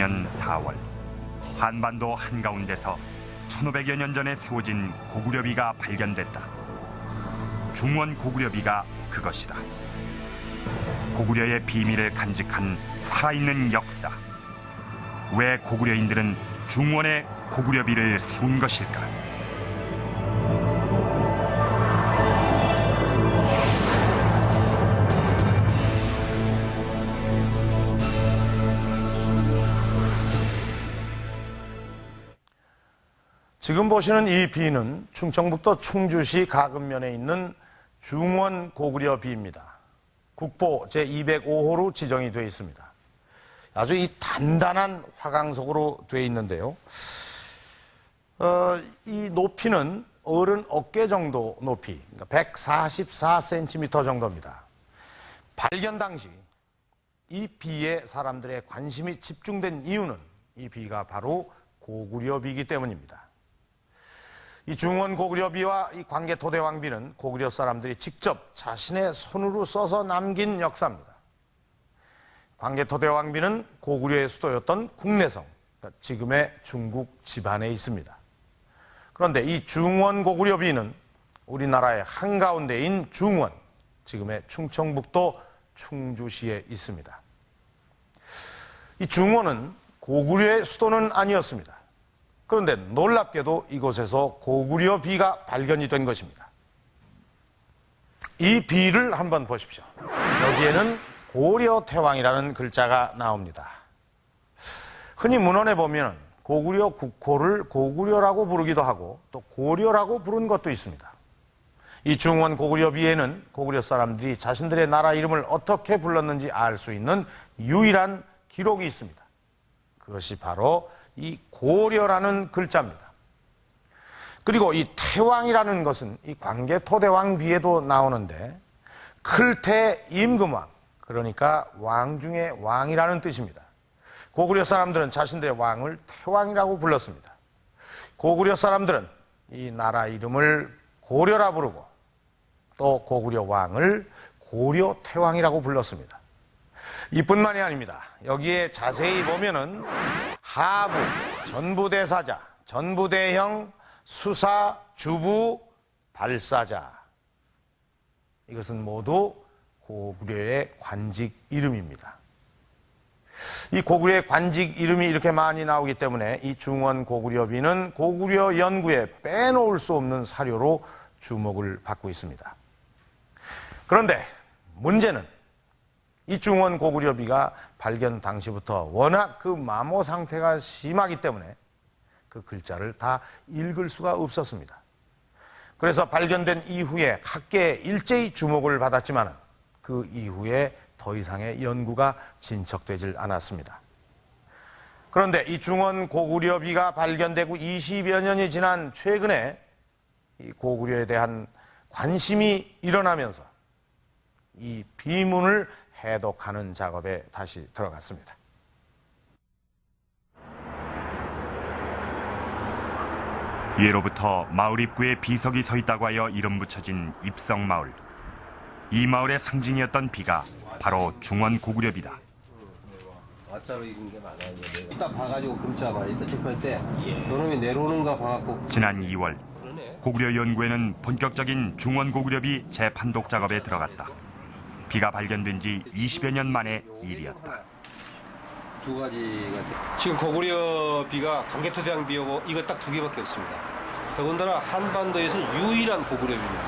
1999년 4월 한반도 한가운데서 1500여 년 전에 세워진 고구려비가 발견됐다. 중원 고구려비가 그것이다. 고구려의 비밀을 간직한 살아있는 역사. 왜 고구려인들은 중원에 고구려비를 세운 것일까? 지금 보시는 이 비는 충청북도 충주시 가금면에 있는 중원 고구려 비입니다. 국보 제205호로 지정이 되어 있습니다. 아주 이 단단한 화강석으로 되어 있는데요. 이 높이는 어른 어깨 정도 높이, 그러니까 144cm 정도입니다. 발견 당시 이 비에 사람들의 관심이 집중된 이유는 이 비가 바로 고구려 비이기 때문입니다. 이 중원 고구려 비와 이 광개토대왕 비는 고구려 사람들이 직접 자신의 손으로 써서 남긴 역사입니다. 광개토대왕 비는 고구려의 수도였던 국내성, 그러니까 지금의 중국 지반에 있습니다. 그런데 이 중원 고구려 비는 우리나라의 한가운데인 중원, 지금의 충청북도 충주시에 있습니다. 이 중원은 고구려의 수도는 아니었습니다. 그런데 놀랍게도 이곳에서 고구려 비가 발견이 된 것입니다. 이 비를 한번 보십시오. 여기에는 고려태왕이라는 글자가 나옵니다. 흔히 문헌에 보면 고구려 국호를 고구려라고 부르기도 하고 또 고려라고 부른 것도 있습니다. 이 중원 고구려 비에는 고구려 사람들이 자신들의 나라 이름을 어떻게 불렀는지 알 수 있는 유일한 기록이 있습니다. 그것이 바로 이 고려라는 글자입니다. 그리고 이 태왕이라는 것은 이 광개토대왕 비에도 나오는데 클태 임금왕, 그러니까 왕 중에 왕이라는 뜻입니다. 고구려 사람들은 자신들의 왕을 태왕이라고 불렀습니다. 고구려 사람들은 이 나라 이름을 고려라 부르고 또 고구려 왕을 고려태왕이라고 불렀습니다. 이뿐만이 아닙니다. 여기에 자세히 보면은 하부, 전부대사자, 전부대형, 수사, 주부, 발사자. 이것은 모두 고구려의 관직 이름입니다. 이 고구려의 관직 이름이 이렇게 많이 나오기 때문에 이 중원 고구려비는 고구려 연구에 빼놓을 수 없는 사료로 주목을 받고 있습니다. 그런데 문제는 이 중원 고구려비가 발견 당시부터 워낙 그 마모 상태가 심하기 때문에 그 글자를 다 읽을 수가 없었습니다. 그래서 발견된 이후에 학계에 일제히 주목을 받았지만 그 이후에 더 이상의 연구가 진척되질 않았습니다. 그런데 이 중원 고구려비가 발견되고 20여 년이 지난 최근에 이 고구려에 대한 관심이 일어나면서 이 비문을 해독하는 작업에 다시 들어갔습니다. 예로부터 마을 입구에 비석이 서 있다고 하여 이름 붙여진 입성마을. 이 마을의 상징이었던 비가 바로 중원 고구려비다. 와짜로 익은 게 많아요. 이따 봐가지고 금자봐. 이따 체크할 때 요놈이 내려오는가 봐갖고. 지난 2월 고구려 연구에는 본격적인 중원 고구려비 재판독 작업에 들어갔다. 비가 발견된 지 20여 년 만의 일이었다. 두 가지가 지금 고구려 비가 광개토대왕 비하고 이거 딱 두 개밖에 없습니다. 더군다나 한반도에서는 유일한 고구려 비입니다.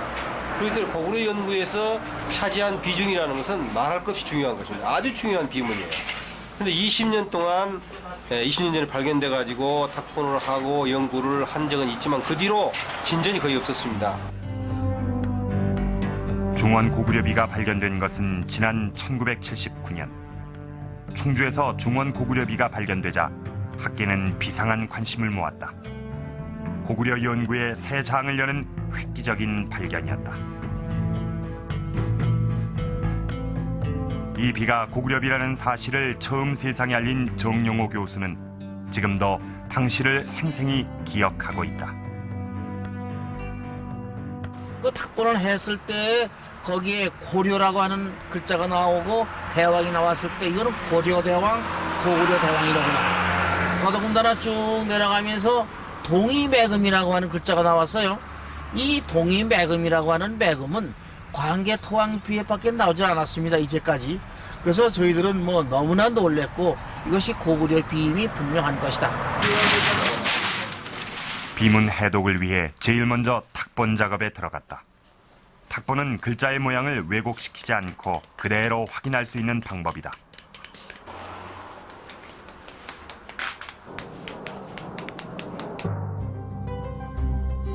그렇기 때문에 고구려 연구에서 차지한 비중이라는 것은 말할 것 없이 중요한 것입니다. 아주 중요한 비문이에요. 그런데 20년 동안 20년 전에 발견돼 가지고 탁본을 하고 연구를 한 적은 있지만 그 뒤로 진전이 거의 없었습니다. 중원 고구려비가 발견된 것은 지난 1979년. 충주에서 중원 고구려비가 발견되자 학계는 비상한 관심을 모았다. 고구려 연구의 새 장을 여는 획기적인 발견이었다. 이 비가 고구려비라는 사실을 처음 세상에 알린 정용호 교수는 지금도 당시를 생생히 기억하고 있다. 그 탁본을 했을 때 거기에 고려라고 하는 글자가 나오고 대왕이 나왔을 때 이거는 고려대왕, 고구려대왕이라고 나와요. 더더군다나 쭉 내려가면서 동이매금이라고 하는 글자가 나왔어요. 이 동이매금이라고 하는 매금은 광개토왕비에밖에 나오질 않았습니다, 이제까지. 그래서 저희들은 뭐 너무나 놀랬고 이것이 고구려 비임이 분명한 것이다. 비문 해독을 위해 제일 먼저 탁본 작업에 들어갔다. 탁본은 글자의 모양을 왜곡시키지 않고 그대로 확인할 수 있는 방법이다.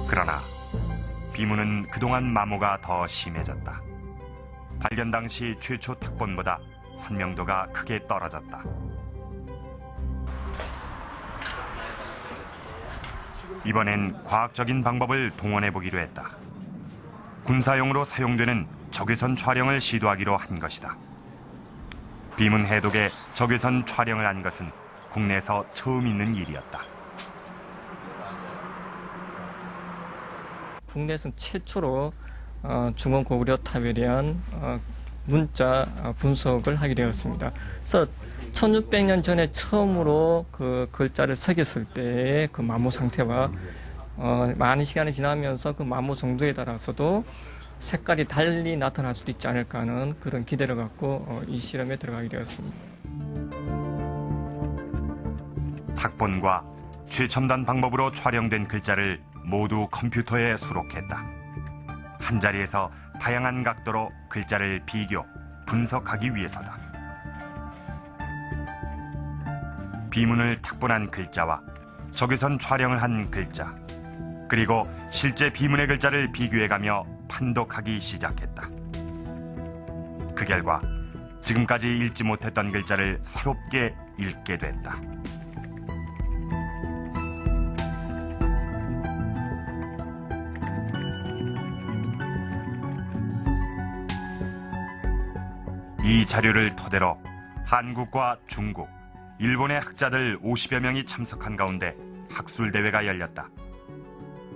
그러나 비문은 그동안 마모가 더 심해졌다. 발견 당시 최초 탁본보다 선명도가 크게 떨어졌다. 이번엔 과학적인 방법을 동원해보기로 했다. 군사용으로 사용되는 적외선 촬영을 시도하기로 한 것이다. 비문 해독에 적외선 촬영을 한 것은 국내에서 처음 있는 일이었다. 국내에서는 최초로 중원 고구려 탑에 대한 문자 분석을 하게 되었습니다. 그래서 1600년 전에 처음으로 그 글자를 새겼을 때의 그 마모 상태와 많은 시간이 지나면서 그 마모 정도에 따라서도 색깔이 달리 나타날 수도 있지 않을까 하는 그런 기대를 갖고 이 실험에 들어가게 되었습니다. 탁본과 최첨단 방법으로 촬영된 글자를 모두 컴퓨터에 수록했다. 한 자리에서 다양한 각도로 글자를 비교, 분석하기 위해서다. 비문을 탁본한 글자와 적외선 촬영을 한 글자, 그리고 실제 비문의 글자를 비교해가며 판독하기 시작했다. 그 결과 지금까지 읽지 못했던 글자를 새롭게 읽게 됐다. 이 자료를 토대로 한국과 중국, 일본의 학자들 50여 명이 참석한 가운데 학술대회가 열렸다.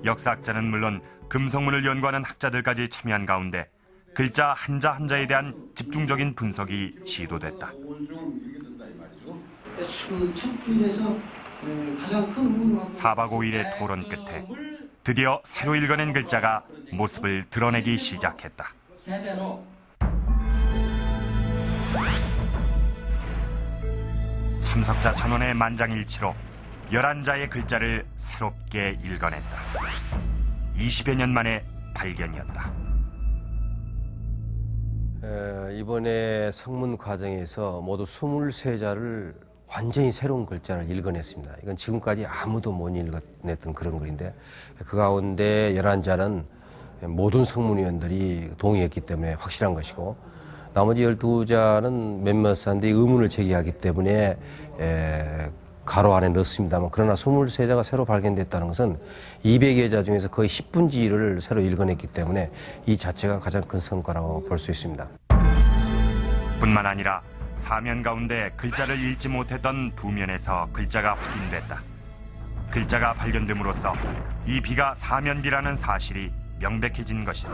역사학자는 물론 금성문을 연구하는 학자들까지 참여한 가운데 글자 한자 한자에 대한 집중적인 분석이 시도됐다. 첫 줄에서 가장 큰 4박 5일의 토론 끝에 드디어 새로 읽어낸 글자가 모습을 드러내기 시작했다. 참석자 전원의 만장일치로 11자의 글자를 새롭게 읽어냈다. 20여 년 만에 발견이었다. 이번에 성문 과정에서 모두 23자를 완전히 새로운 글자를 읽어냈습니다. 이건 지금까지 아무도 못 읽어냈던 그런 글인데 그 가운데 11자는 모든 성문위원들이 동의했기 때문에 확실한 것이고 나머지 12자는 몇몇 사람들이 의문을 제기하기 때문에 가로 안에 넣습니다만 그러나 23자가 새로 발견됐다는 것은 200여 자 중에서 거의 10분의 1을 새로 읽어냈기 때문에 이 자체가 가장 큰 성과라고 볼 수 있습니다. 뿐만 아니라 사면 가운데 글자를 읽지 못했던 두 면에서 글자가 확인됐다. 글자가 발견됨으로써 이 비가 사면비라는 사실이 명백해진 것이다.